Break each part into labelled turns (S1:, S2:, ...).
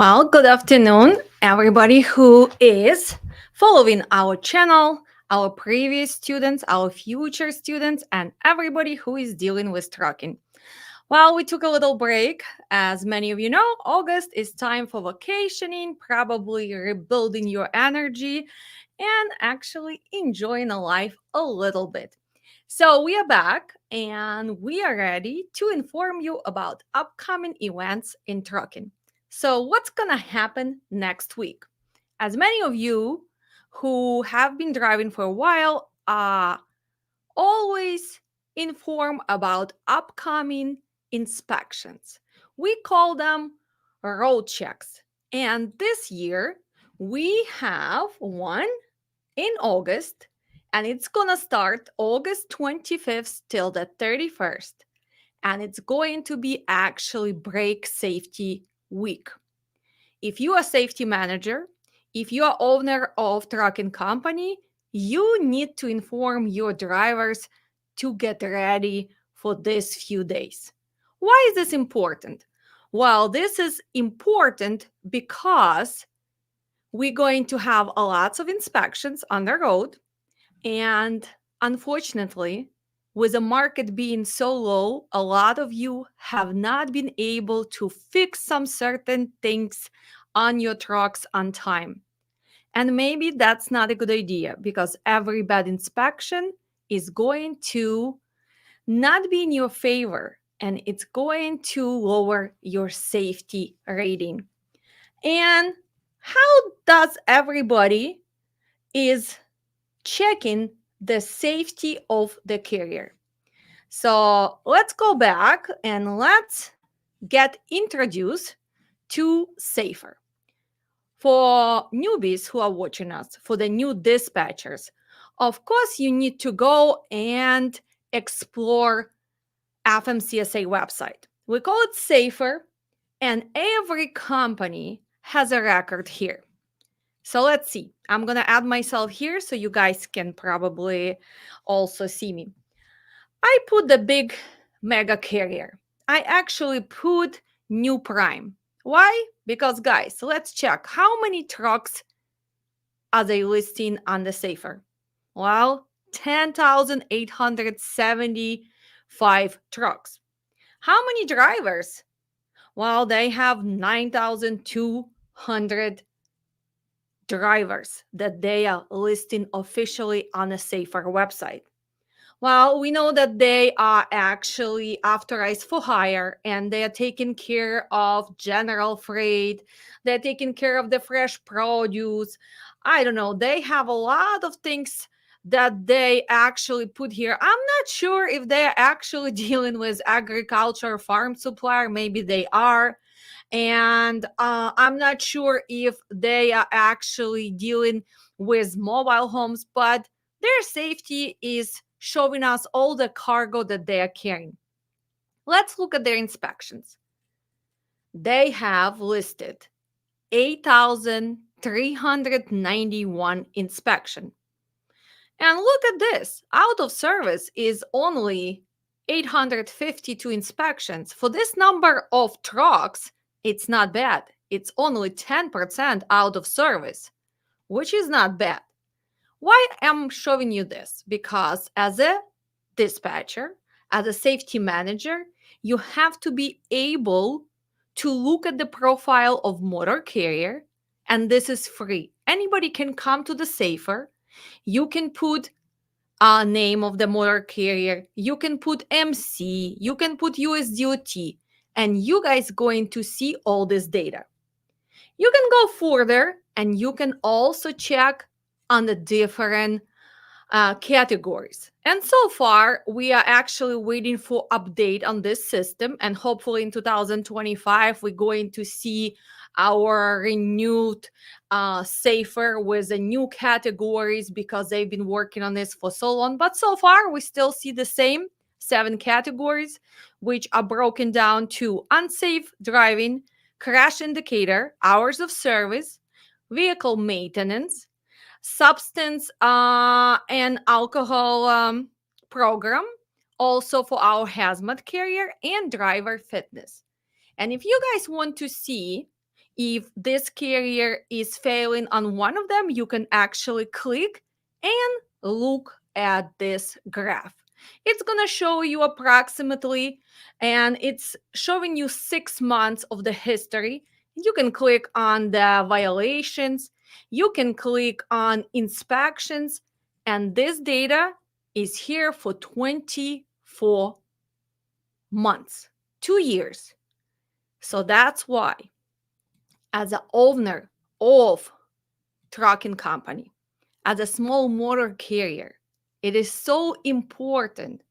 S1: Well, good afternoon, everybody who is following our channel, our previous students, our future students, and everybody who is dealing with trucking. Well, we took a little break. As many of you know, August is time for vacationing, probably rebuilding your energy, and actually enjoying a life a little bit. So, we are back and we are ready to inform you about upcoming events in trucking. So, what's going to happen next week? As many of you who have been driving for a while are always informed about upcoming inspections. We call them road checks. And this year, we have one in August, and it's gonna start August 25th till the 31st. And it's going to be actually Brake Safety Week. If you are a safety manager, if you are owner of trucking company, you need to inform your drivers to get ready for these few days. Why is this important? Well, this is important because we're going to have a lots of inspections on the road, and unfortunately, with the market being so low, a lot of you have not been able to fix some certain things on your trucks on time. And maybe that's not a good idea because every bad inspection is going to not be in your favor and it's going to lower your safety rating. And how does everybody is checking the safety of the carrier? So let's go back and let's get introduced to Safer. For newbies who are watching us, for the new dispatchers, of course, you need to go and explore FMCSA website. We call it Safer, and every company has a record here. So let's see. I'm going to add myself here so you guys can probably also see me. I put the big mega carrier. I actually put New Prime. Why? Because guys, let's check how many trucks are they listing on the Safer. Well, 10,875 trucks. How many drivers? Well, they have 9,200 drivers that they are listing officially on the Safer website. Well, we know that they are actually authorized for hire and they are taking care of general freight. They're taking care of the fresh produce. I don't know. They have a lot of things that they actually put here. I'm not sure if they are actually dealing with agriculture, farm supplier. Maybe they are. And I'm not sure if they are actually dealing with mobile homes, but their safety is showing us all the cargo that they are carrying. Let's look at their inspections. They have listed 8,391 inspection. And look at this. Out of service is only 852 inspections. For this number of trucks, it's not bad. It's only 10% out of service, which is not bad. Why am I showing you this? Because as a dispatcher, as a safety manager, you have to be able to look at the profile of motor carrier, and this is free. Anybody can come to the Safer. You can put a name of the motor carrier, you can put MC, you can put USDOT, and you guys going to see all this data. You can go further and you can also check on the different categories. And so far, we are actually waiting for update on this system. And hopefully in 2025, we're going to see our renewed Safer with the new categories because they've been working on this for so long. But so far, we still see the same 7 categories, which are broken down to unsafe driving, crash indicator, hours of service, vehicle maintenance, substance and alcohol program, also for our hazmat carrier, and driver fitness. And if you guys want to see If this carrier is failing on one of them, you can actually click and look at this graph. It's going to show you approximately, and it's showing you 6 months of the history. You can click on the violations, you can click on inspections, and this data is here for 24 months, 2 years. So that's why, as an owner of trucking company, as a small motor carrier, it is so important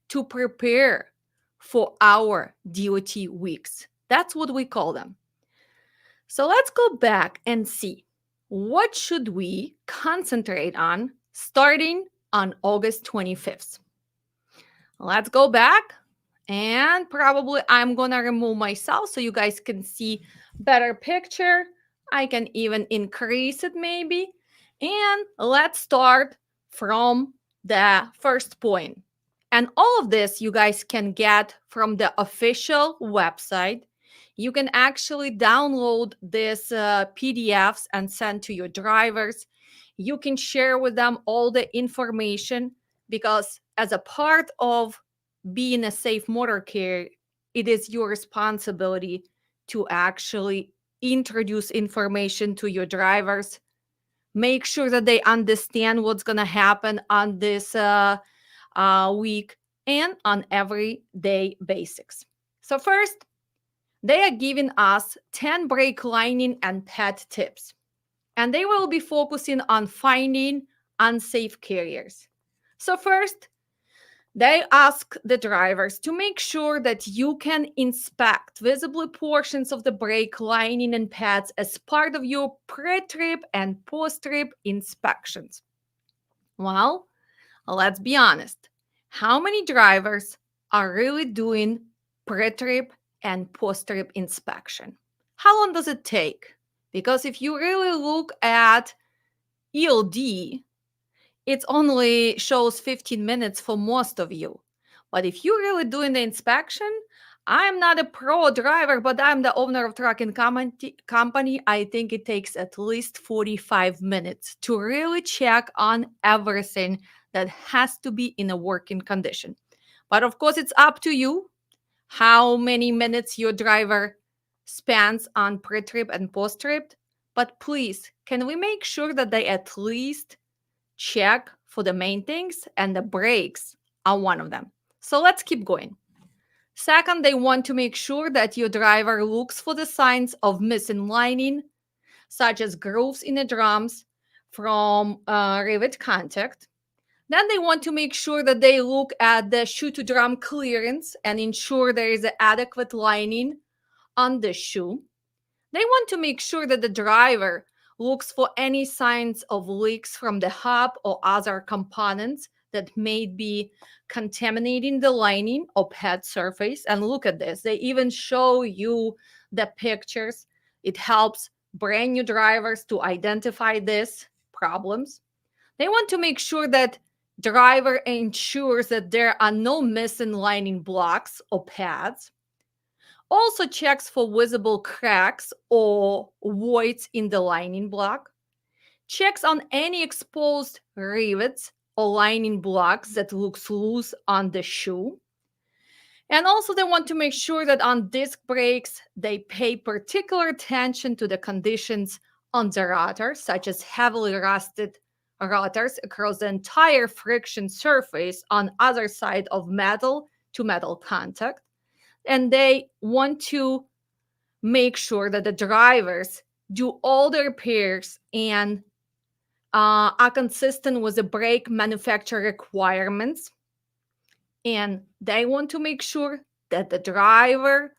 S1: to prepare for our DOT weeks. That's what we call them. So let's go back and see what should we concentrate on starting on August 25th. Let's go back, and probably I'm gonna remove myself so you guys can see better picture. I can even increase it maybe. And let's start from the first point. And all of this you guys can get from the official website. You can actually download these PDFs and send to your drivers. You can share with them all the information, because as a part of being a safe motor carrier, it is your responsibility to actually introduce information to your drivers. Make sure that they understand what's going to happen on this week and on everyday basics. So first, they are giving us 10 brake lining and pad tips, and they will be focusing on finding unsafe carriers. So first, they ask the drivers to make sure that you can inspect visible portions of the brake lining and pads as part of your pre-trip and post-trip inspections. Well, let's be honest. How many drivers are really doing pre-trip and post-trip inspection? How long does it take? Because if you really look at ELD, it only shows 15 minutes for most of you. But if you're really doing the inspection, I'm not a pro driver, but I'm the owner of trucking company. I think it takes at least 45 minutes to really check on everything that has to be in a working condition. But of course, it's up to you how many minutes your driver spends on pre-trip and post-trip. But please, can we make sure that they at least check for the main things, and the brakes are one of them. So let's keep going. Second, they want to make sure that your driver looks for the signs of missing lining, such as grooves in the drums from rivet contact. Then they want to make sure that they look at the shoe to drum clearance and ensure there is an adequate lining on the shoe. They want to make sure that the driver looks for any signs of leaks from the hub or other components that may be contaminating the lining or pad surface. And look at this, they even show you the pictures. It helps brand new drivers to identify these problems. They want to make sure that driver ensures that there are no missing lining blocks or pads. Also checks for visible cracks or voids in the lining block. Checks on any exposed rivets or lining blocks that looks loose on the shoe. And also they want to make sure that on disc brakes, they pay particular attention to the conditions on the rotor, such as heavily rusted rotors across the entire friction surface on other side of metal to metal contact. And they want to make sure that the drivers do all the repairs and are consistent with the brake manufacturer requirements. And they want to make sure that the driver,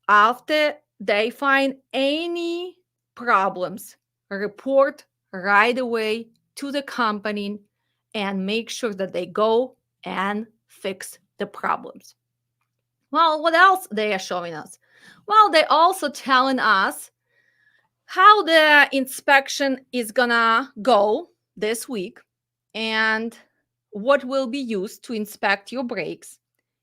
S1: after they find any problems, report right away to the company and make sure that they go and fix the problems. Well, what else they are showing us? Well, they're also telling us how the inspection is gonna go this week and what will be used to inspect your brakes.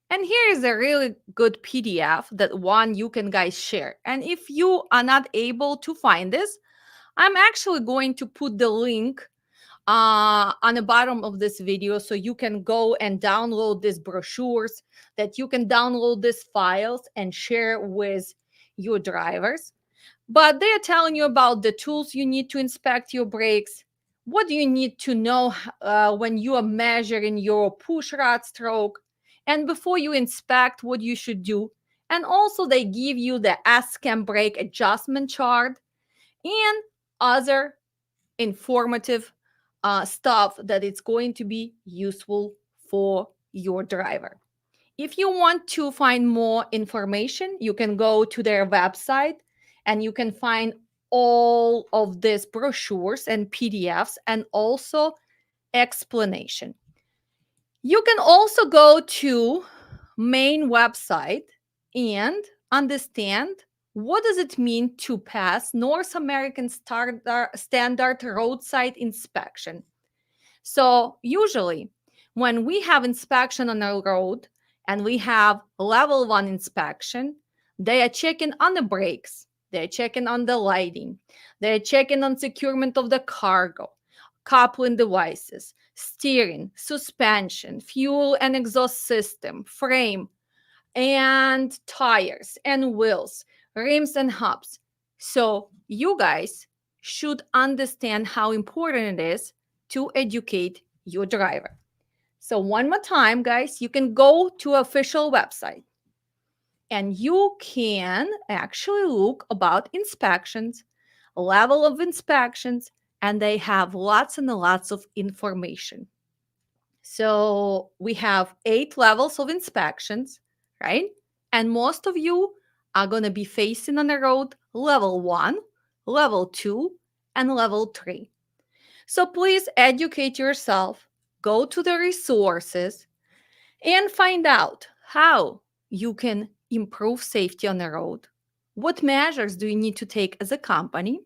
S1: And here is a really good PDF that one you can guys share. And if you are not able to find this, I'm actually going to put the link on the bottom of this video so you can go and download these brochures, that you can download these files and share with your drivers. But they are telling you about the tools you need to inspect your brakes, what do you need to know when you are measuring your push rod stroke, and before you inspect, what you should do. And also, they give you the S-Cam brake adjustment chart and other informative stuff that it's going to be useful for your driver. If you want to find more information, you can go to their website and you can find all of these brochures and PDFs and also explanation. You can also go to main website and understand what does it mean to pass North American standard roadside inspection. So usually when we have inspection on a road and we have level 1 inspection, they are checking on the brakes, they're checking on the lighting, they're checking on securement of the cargo, coupling devices, steering, suspension, fuel and exhaust system, frame, and tires and wheels, rims and hubs. So you guys should understand how important it is to educate your driver. So one more time, guys, you can go to official website and you can actually look about inspections, level of inspections, and they have lots and lots of information. So we have 8 levels of inspections, right? And most of you are going to be facing on the road level 1, level 2, and level 3. So please educate yourself, go to the resources, and find out how you can improve safety on the road. What measures do you need to take as a company?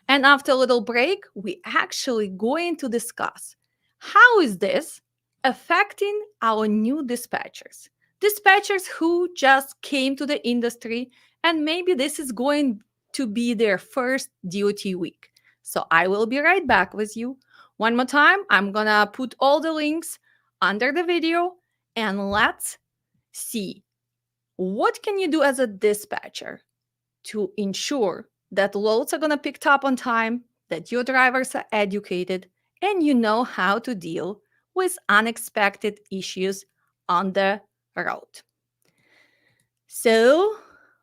S1: And after a little break, we actually going to discuss how is this affecting our new dispatchers. Dispatchers who just came to the industry and maybe this is going to be their first DOT week. So I will be right back with you. One more time, I'm going to put all the links under the video and let's see what can you do as a dispatcher to ensure that loads are going to pick up on time, that your drivers are educated, and you know how to deal with unexpected issues on the road. So,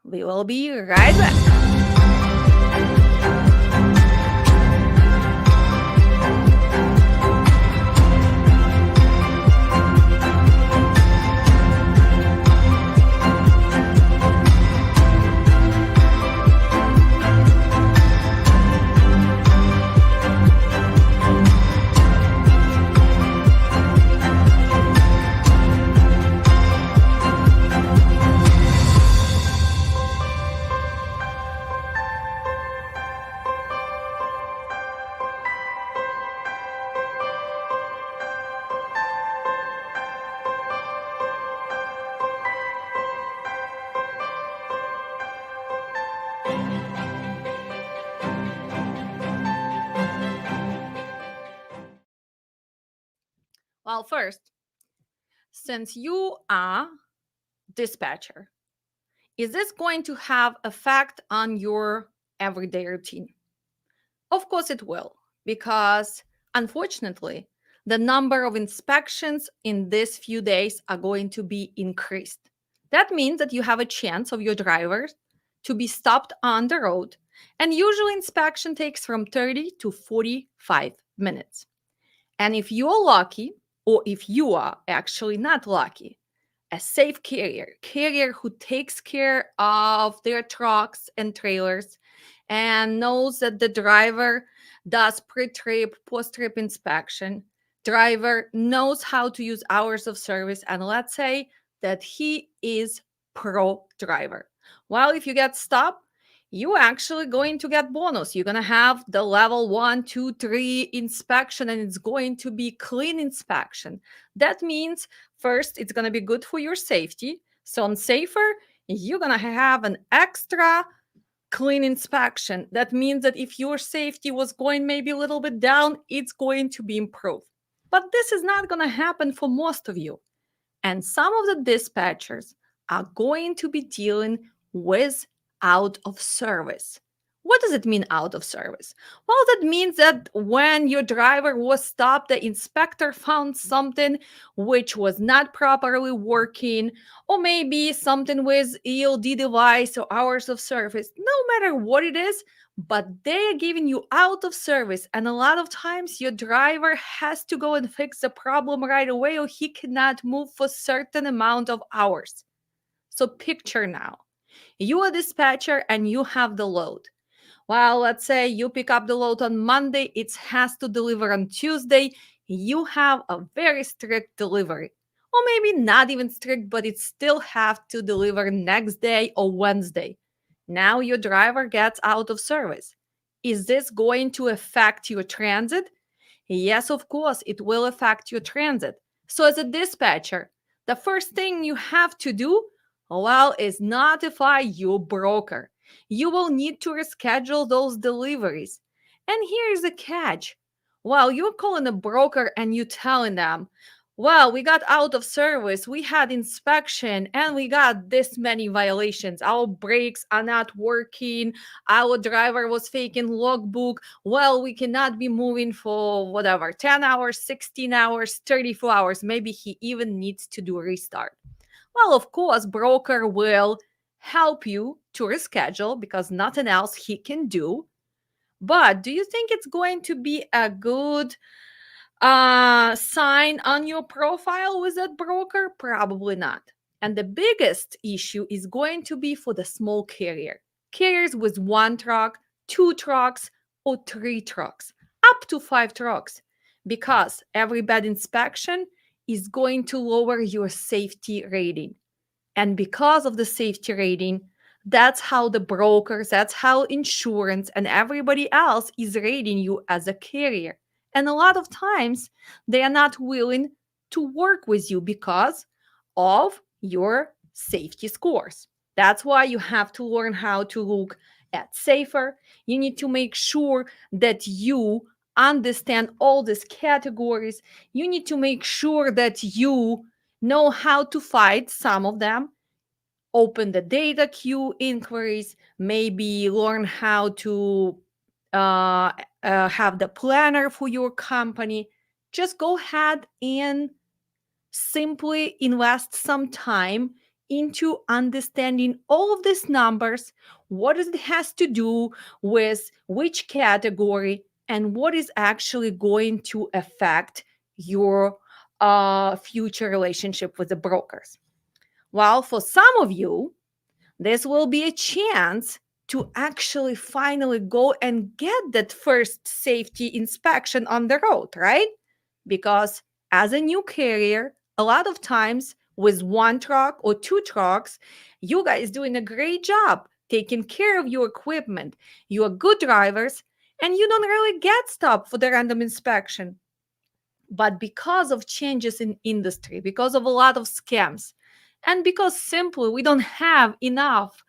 S1: we will be right back. Well, first, since you are dispatcher, is this going to have effect on your everyday routine? Of course it will, because unfortunately, the number of inspections in these few days are going to be increased. That means that you have a chance of your drivers to be stopped on the road, and usually inspection takes from 30 to 45 minutes. And if you are lucky, or if you are actually not lucky, a safe carrier who takes care of their trucks and trailers and knows that the driver does pre-trip, post-trip inspection, driver knows how to use hours of service, and let's say that he is pro driver. Well, if you get stopped, you actually going to get bonus. You're going to have the level 1, 2, 3 inspection, and it's going to be clean inspection. That means first it's going to be good for your safety. So on safer, you're going to have an extra clean inspection. That means that if your safety was going maybe a little bit down, it's going to be improved. But this is not going to happen for most of you. And some of the dispatchers are going to be dealing with out of service. What does it mean out of service? Well, that means that when your driver was stopped, the inspector found something which was not properly working, or maybe something with ELD device or hours of service. No matter what it is, but they are giving you out of service, and a lot of times your driver has to go and fix the problem right away, or he cannot move for certain amount of hours. So picture now, you are a dispatcher and you have the load. Well, let's say you pick up the load on Monday, it has to deliver on Tuesday. You have a very strict delivery, or maybe not even strict, but it still have to deliver next day or Wednesday. Now your driver gets out of service. Is this going to affect your transit? Yes, of course, it will affect your transit. So, as a dispatcher, the first thing you have to do, well, is notify your broker. You will need to reschedule those deliveries. And here's the catch. Well, you're calling a broker and you telling them, well, we got out of service, we had inspection, and we got this many violations. Our brakes are not working, our driver was faking logbook. Well, we cannot be moving for whatever, 10 hours, 16 hours, 34 hours. Maybe he even needs to do a restart. Well, of course, broker will help you to reschedule because nothing else he can do. But do you think it's going to be a good sign on your profile with that broker? Probably not. And the biggest issue is going to be for the small carriers with 1 truck, 2 trucks, or 3 trucks, up to 5 trucks, because every bad inspection is going to lower your safety rating. And because of the safety rating, that's how the brokers, that's how insurance and everybody else is rating you as a carrier. And a lot of times they are not willing to work with you because of your safety scores. That's why you have to learn how to look at safer. You need to make sure that you understand all these categories. You need to make sure that you know how to fight some of them, open the data queue inquiries, maybe learn how to uh, have the planner for your company. Just go ahead and simply invest some time into understanding all of these numbers, what it has to do with which category, and what is actually going to affect your future relationship with the brokers. Well, for some of you, this will be a chance to actually finally go and get that first safety inspection on the road, right? Because as a new carrier, a lot of times with 1 truck or 2 trucks, you guys doing a great job taking care of your equipment. You are good drivers and you don't really get stopped for the random inspection. But because of changes in industry, because of a lot of scams, and because simply we don't have enough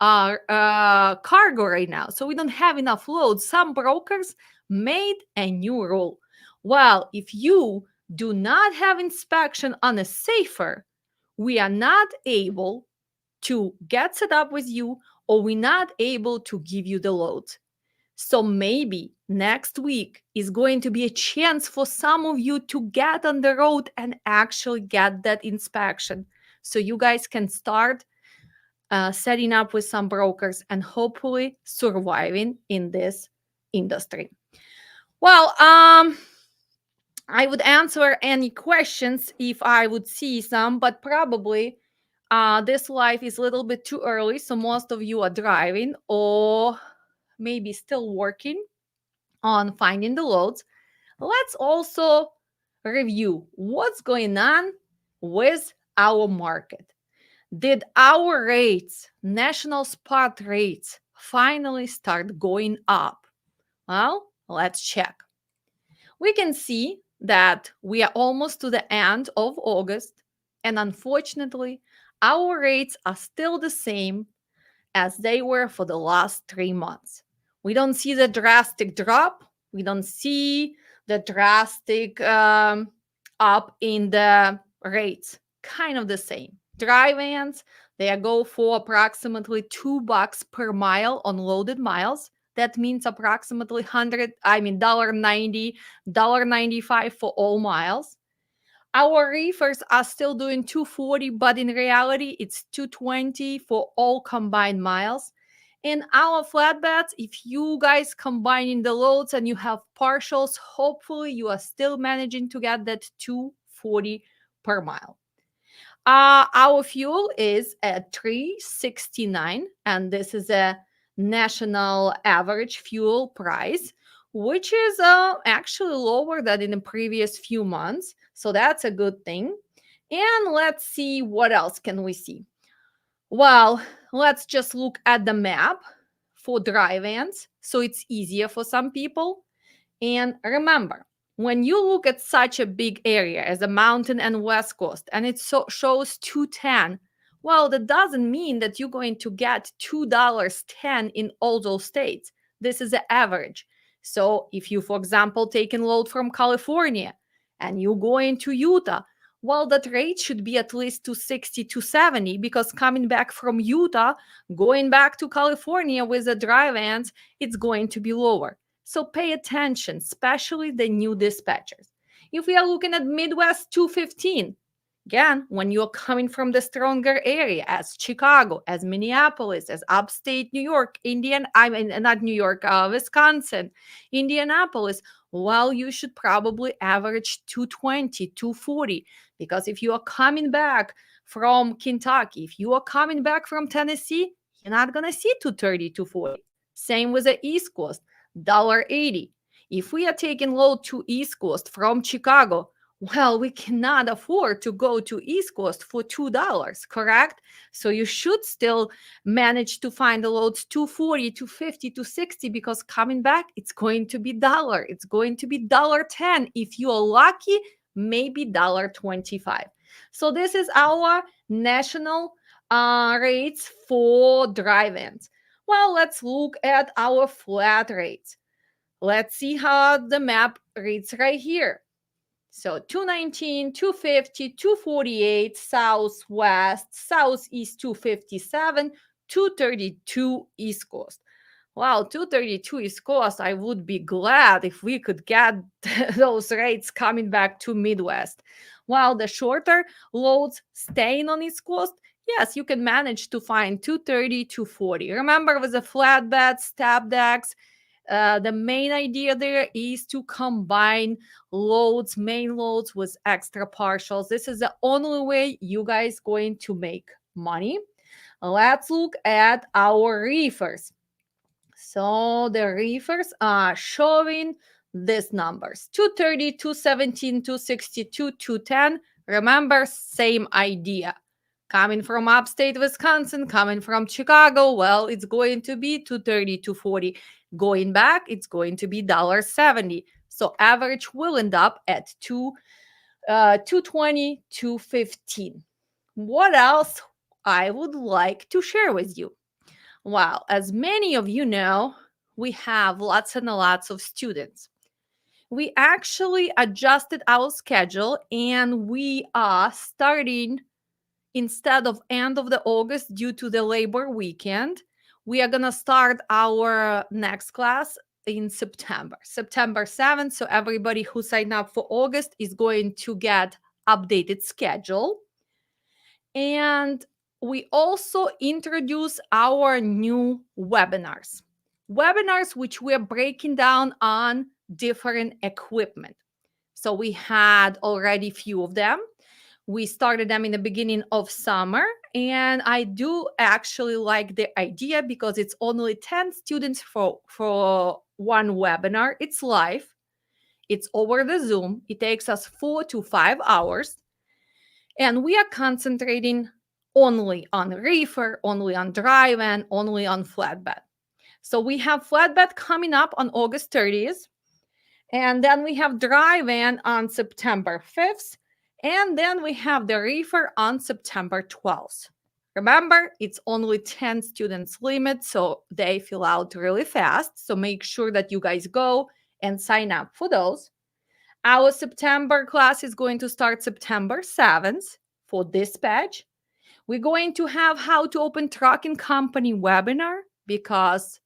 S1: cargo right now, so we don't have enough load, some brokers made a new rule. Well, if you do not have inspection on a safer, we are not able to get set up with you, or we're not able to give you the loads. So maybe next week is going to be a chance for some of you to get on the road and actually get that inspection. So you guys can start setting up with some brokers and hopefully surviving in this industry. Well, I would answer any questions if I would see some, but probably this live is a little bit too early. So most of you are driving or maybe still working on finding the loads. Let's also review what's going on with our market. Did our rates, national spot rates, finally start going up? Well, let's check. We can see that we are almost to the end of August, and unfortunately, our rates are still the same as they were for the last 3 months. We don't see the drastic drop. We don't see the drastic up in the rates. Kind of the same. Dry vans, they go for approximately $2 per mile on loaded miles. That means approximately 100, I mean, $1.90, $1.95 for all miles. Our reefers are still doing 240, but in reality, it's 220 for all combined miles. And our flatbeds, if you guys combining the loads and you have partials, hopefully you are still managing to get that 240 per mile. Our fuel is at 369, and this is a national average fuel price, which is actually lower than in the previous few months. So that's a good thing. And let's see what else can we see. Well, let's just look at the map for dry vans, so it's easier for some people. And remember, when you look at such a big area as the mountain and west coast, and it shows 210, well, that doesn't mean that you're going to get $2.10 in all those states. This is the average. So if you, for example, take a load from California and you go into Utah, well, that rate should be at least 260, 270, because coming back from Utah, going back to California with the dry vans, it's going to be lower. So pay attention, especially the new dispatchers. If we are looking at Midwest 215, again, when you're coming from the stronger area as Chicago, as Minneapolis, as upstate New York, not New York, Wisconsin, Indianapolis, well, you should probably average 220, 240. Because if you are coming back from Kentucky, if you are coming back from Tennessee, you're not going to see 230, 240. Same with the East Coast. $1.80. If we are taking load to East Coast from Chicago, well, we cannot afford to go to East Coast for $2, correct? So you should still manage to find the loads 240, 250, 260, because coming back, it's going to be dollar. It's going to be $1.10. If you are lucky, maybe $1.25. So this is our national rates for dry vans. Well, let's look at our flat rates. Let's see how the map reads right here. So 219, 250, 248, southwest, southeast 257, 232 east coast. Wow, 232 East Coast, I would be glad if we could get those rates coming back to Midwest. While the shorter loads staying on East Coast, yes, you can manage to find 230, 240. Remember, with the flatbed, step decks, the main idea there is to combine loads, main loads with extra partials. This is the only way you guys going to make money. Let's look at our reefers. So the reefers are showing these numbers: 230, 217, 262, 210. Remember, same idea. Coming from upstate Wisconsin, coming from Chicago, well, it's going to be 230, 240. Going back, it's going to be $1.70. So average will end up at 220, 215. What else I would like to share with you? Well, as many of you know, we have lots and lots of students. We actually adjusted our schedule and we are starting, instead of end of the August due to the labor weekend, we are going to start our next class in September 7th. So everybody who signed up for August is going to get updated schedule. And we also introduce our new webinars. Webinars which we're breaking down on different equipment. So we had already few of them. We started them in the beginning of summer, and I do actually like the idea because it's only 10 students for one webinar. It's live. It's over the Zoom. It takes us 4 to 5 hours. And we are concentrating only on reefer, only on dry van, only on flatbed. So we have flatbed coming up on August 30th. And then we have dry van on September 5th. And then we have the reefer on September 12th. Remember, it's only 10 students limit, so they fill out really fast. So make sure that you guys go and sign up for those. Our September class is going to start September 7th for dispatch. We're going to have how to open trucking company webinar because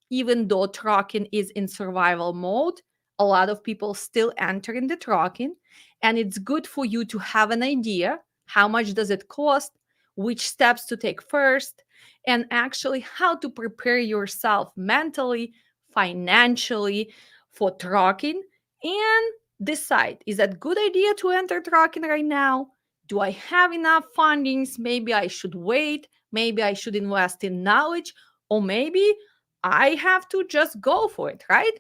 S1: even though trucking is in survival mode, a lot of people still enter in the trucking, and it's good for you to have an idea how much does it cost, which steps to take first, and actually how to prepare yourself mentally, financially for trucking, and decide, is that good idea to enter trucking right now? Do I have enough fundings? Maybe I should wait. Maybe I should invest in knowledge, or maybe I have to just go for it, right?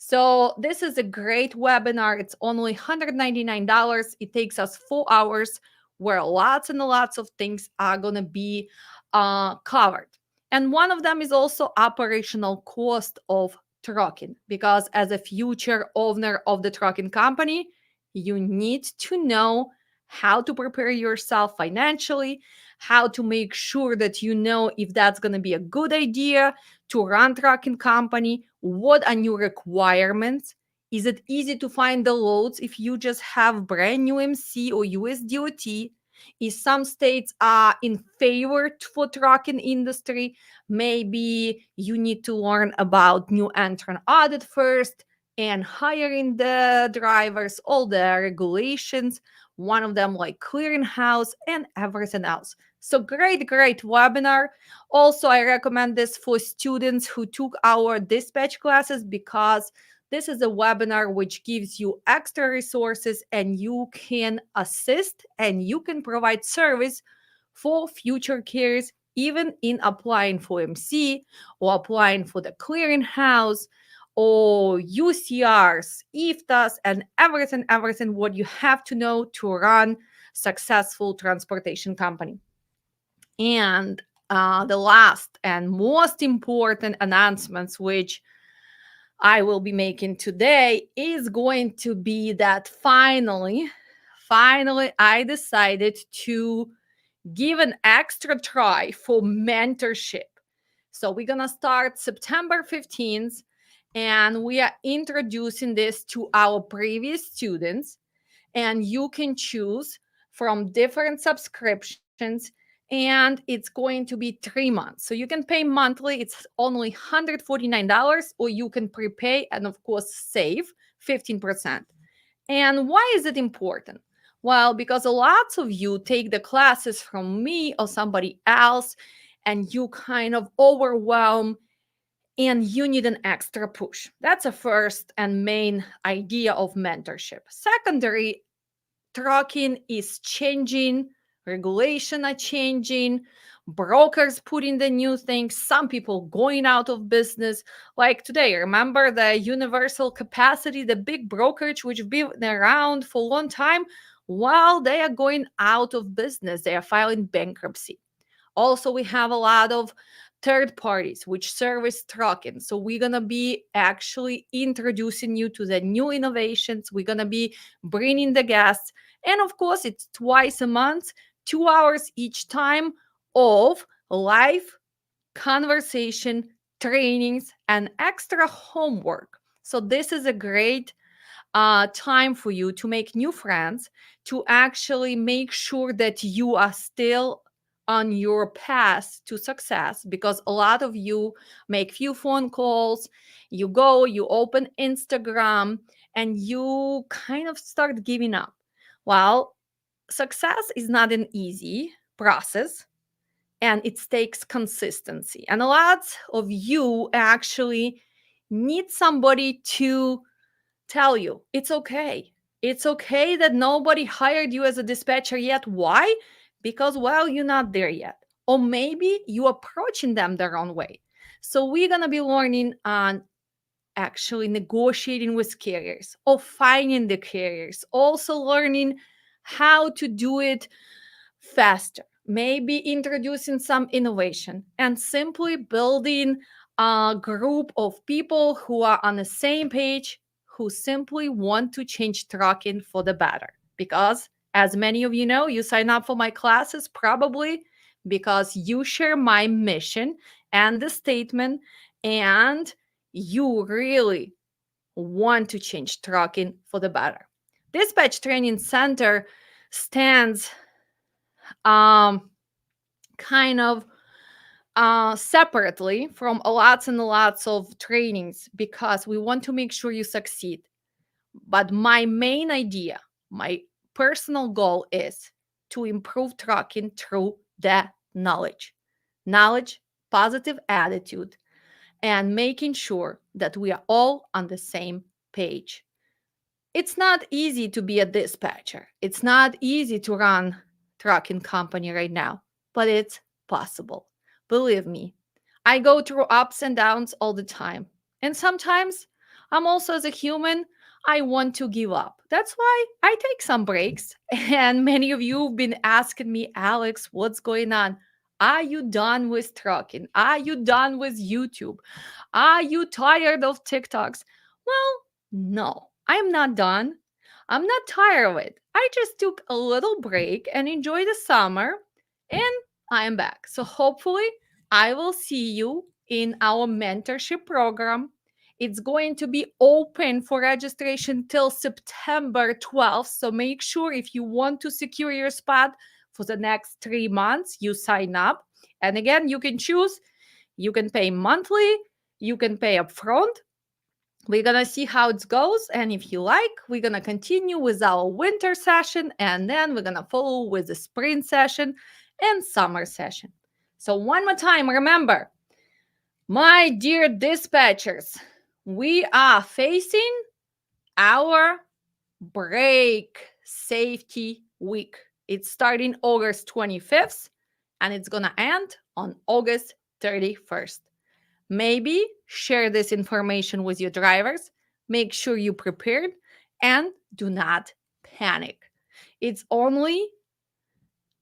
S1: So this is a great webinar. It's only $199. It takes us 4 hours where lots and lots of things are going to be covered. And one of them is also operational cost of trucking, because as a future owner of the trucking company, you need to know how to prepare yourself financially, how to make sure that you know if that's going to be a good idea to run trucking company, what are new requirements, is it easy to find the loads if you just have brand new MC or USDOT, is some states are in favor for trucking industry, maybe you need to learn about new entrant audit first and hiring the drivers, all the regulations, one of them like clearinghouse and everything else. So great webinar. Also, I recommend this for students who took our dispatch classes because this is a webinar which gives you extra resources and you can assist and you can provide service for future carriers, even in applying for MC or applying for the clearinghouse or UCRs, IFTAs, and everything what you have to know to run successful transportation company. And the last and most important announcements, which I will be making today, is going to be that finally, I decided to give an extra try for mentorship. So we're going to start September 15th, and we are introducing this to our previous students, and you can choose from different subscriptions, and it's going to be 3 months. So you can pay monthly, it's only $149, or you can prepay and of course save 15%. And why is it important? Well, because a lot of you take the classes from me or somebody else and you kind of overwhelm and you need an extra push. That's a first and main idea of mentorship. Secondary, trucking is changing, regulation are changing, brokers putting the new things, some people going out of business. Like today, remember the universal capacity, the big brokerage which been around for a long time? While they are going out of business, they are filing bankruptcy. Also, we have a lot of third parties which service trucking. So we're going to be actually introducing you to the new innovations. We're going to be bringing the guests. And of course, it's twice a month, 2 hours each time of live conversation, trainings, and extra homework. So this is a great time for you to make new friends, to actually make sure that you are still on your path to success, because a lot of you make few phone calls, you go, you open Instagram, and you kind of start giving up. Well, success is not an easy process, and it takes consistency. And a lot of you actually need somebody to tell you it's okay. It's okay that nobody hired you as a dispatcher yet. Why? Because, well, you're not there yet. Or maybe you're approaching them the wrong way. So we're going to be learning on actually negotiating with carriers or finding the carriers. Also learning how to do it faster. Maybe introducing some innovation and simply building a group of people who are on the same page, who simply want to change trucking for the better. Because, as many of you know, you sign up for my classes probably because you share my mission and the statement, and you really want to change trucking for the better. Dispatch Training Center stands um, kind of separately from lots and lots of trainings because we want to make sure you succeed. But my main idea, my personal goal is to improve trucking through the knowledge. Knowledge, positive attitude, and making sure that we are all on the same page. It's not easy to be a dispatcher. It's not easy to run trucking company right now, but it's possible. Believe me, I go through ups and downs all the time. And sometimes I'm also as a human, I want to give up. That's why I take some breaks. And many of you have been asking me, Alex, what's going on? Are you done with trucking? Are you done with YouTube? Are you tired of TikToks? Well, no, I'm not done. I'm not tired of it. I just took a little break and enjoyed the summer, and I am back. So hopefully, I will see you in our mentorship program. It's going to be open for registration till September 12th. So make sure if you want to secure your spot for the next 3 months, you sign up. And again, you can choose, you can pay monthly, you can pay upfront. We're gonna see how it goes, and if you like, we're gonna continue with our winter session, and then we're gonna follow with the spring session and summer session. So one more time, remember, my dear dispatchers, we are facing our brake safety week. It's starting August 25th and it's gonna end on August 31st. Maybe share this information with your drivers. Make sure you prepared and do not panic. It's only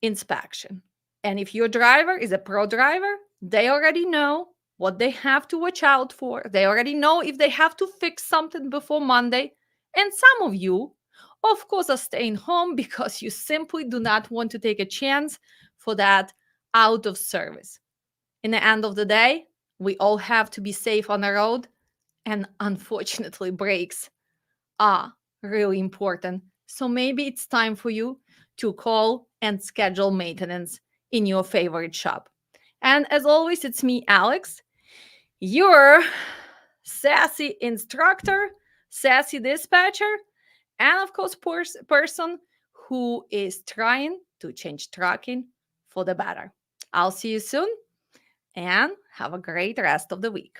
S1: inspection. And if your driver is a pro driver, they already know what they have to watch out for. They already know if they have to fix something before Monday. And some of you, of course, are staying home because you simply do not want to take a chance for that out of service. In the end of the day, we all have to be safe on the road, and unfortunately, brakes are really important. So maybe it's time for you to call and schedule maintenance in your favorite shop. And as always, it's me, Alex, your sassy instructor, sassy dispatcher, and of course, person who is trying to change trucking for the better. I'll see you soon and have a great rest of the week.